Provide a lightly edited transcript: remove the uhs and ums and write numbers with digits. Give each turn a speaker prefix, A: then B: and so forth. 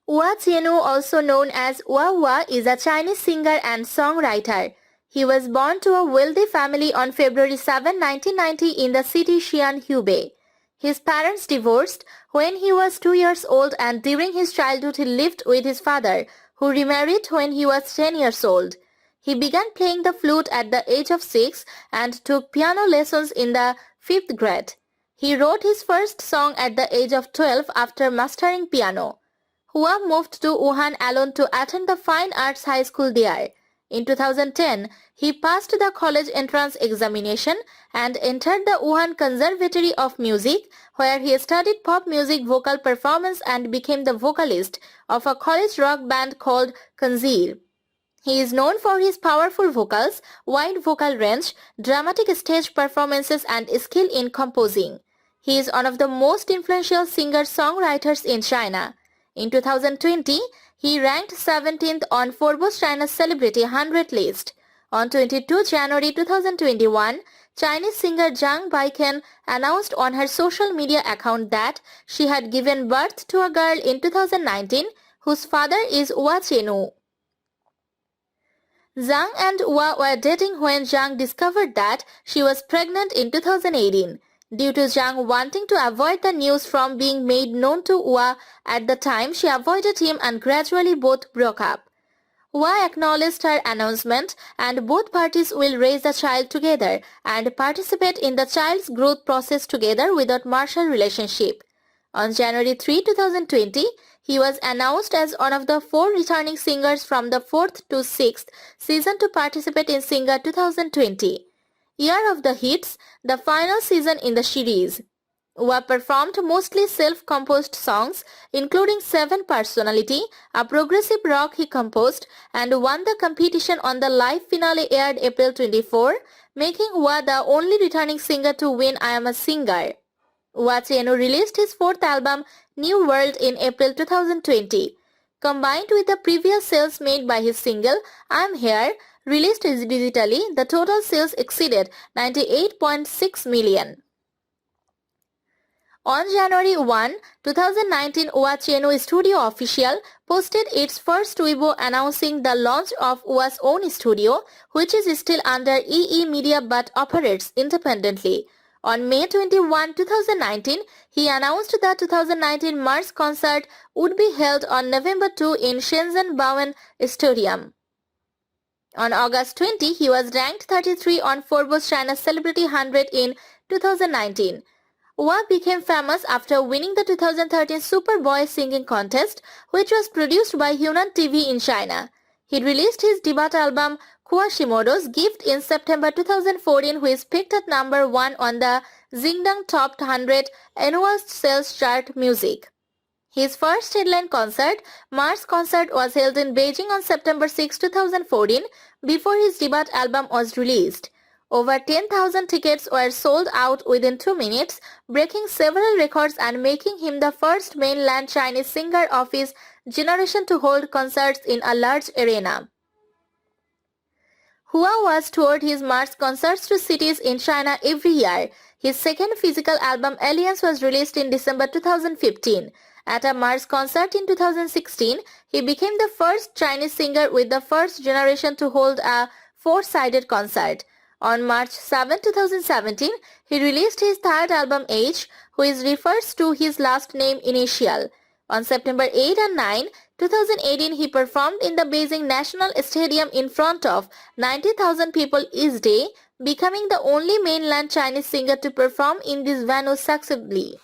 A: Hua Chenyu, also known as Hua Hua, is a Chinese singer and songwriter. He was born to a wealthy family on February 7, 1990 in the city Shiyan, Hubei. His parents divorced when he was 2 years old, and during his childhood he lived with his father, who remarried when he was 10 years old. He began playing the flute at the age of 6 and took piano lessons in the 5th grade. He wrote his first song at the age of 12 after mastering piano. Hua moved to Wuhan alone to attend the Fine Arts High School there. In 2010, he passed the college entrance examination and entered the Wuhan Conservatory of Music, where he studied pop music vocal performance and became the vocalist of a college rock band called Conseer. He is known for his powerful vocals, wide vocal range, dramatic stage performances, and skill in composing. He is one of the most influential singer-songwriters in China. In 2020, he ranked 17th on Forbes China's Celebrity 100 list. On 22 January 2021, Chinese singer Zhang Baiken announced on her social media account that she had given birth to a girl in 2019 whose father is Hua Chenyu. Zhang and Hua were dating when Zhang discovered that she was pregnant in 2018. Due to Zhang wanting to avoid the news from being made known to Hua at the time, she avoided him and gradually both broke up. Hua acknowledged her announcement, and both parties will raise the child together and participate in the child's growth process together without marital relationship. On January 3, 2020, he was announced as one of the 4 returning singers from the 4th to 6th season to participate in Singer 2020. Year of the Hits, the final season in the series. Hua performed mostly self-composed songs, including 7 Personality, a progressive rock he composed, and won the competition on the live finale aired April 24, making Hua the only returning singer to win I Am a Singer. Hua Chenyu released his 4th album, New World, in April 2020. Combined with the previous sales made by his single, I'm Here, released digitally, the total sales exceeded 98.6 million. On January 1, 2019, Hua Chenyu Studio Official posted its first Weibo announcing the launch of Hua's own studio, which is still under EE Media but operates independently. On May 21, 2019, he announced the 2019 Mars concert would be held on November 2 in Shenzhen Baoan Stadium. On August 20, he was ranked 33 on Forbes China's Celebrity 100 in 2019. Hua became famous after winning the 2013 Superboy singing contest, which was produced by Hunan TV in China. He released his debut album Quasimodo's Gift in September 2014, which peaked at number 1 on the Zingdang Top 100 annual sales chart music. His first headline concert, Mars Concert, was held in Beijing on September 6, 2014, before his debut album was released. Over 10,000 tickets were sold out within 2 minutes, breaking several records and making him the first mainland Chinese singer of his generation to hold concerts in a large arena. Hua was toured his Mars concerts to cities in China every year. His second physical album, Alliance, was released in December 2015. At a Mars concert in 2016, he became the first Chinese singer with the first generation to hold a 4-sided concert. On March 7, 2017, he released his 3rd album, Age, which refers to his last name initial. On September 8 and 9, 2018, he performed in the Beijing National Stadium in front of 90,000 people each day, becoming the only mainland Chinese singer to perform in this venue successively.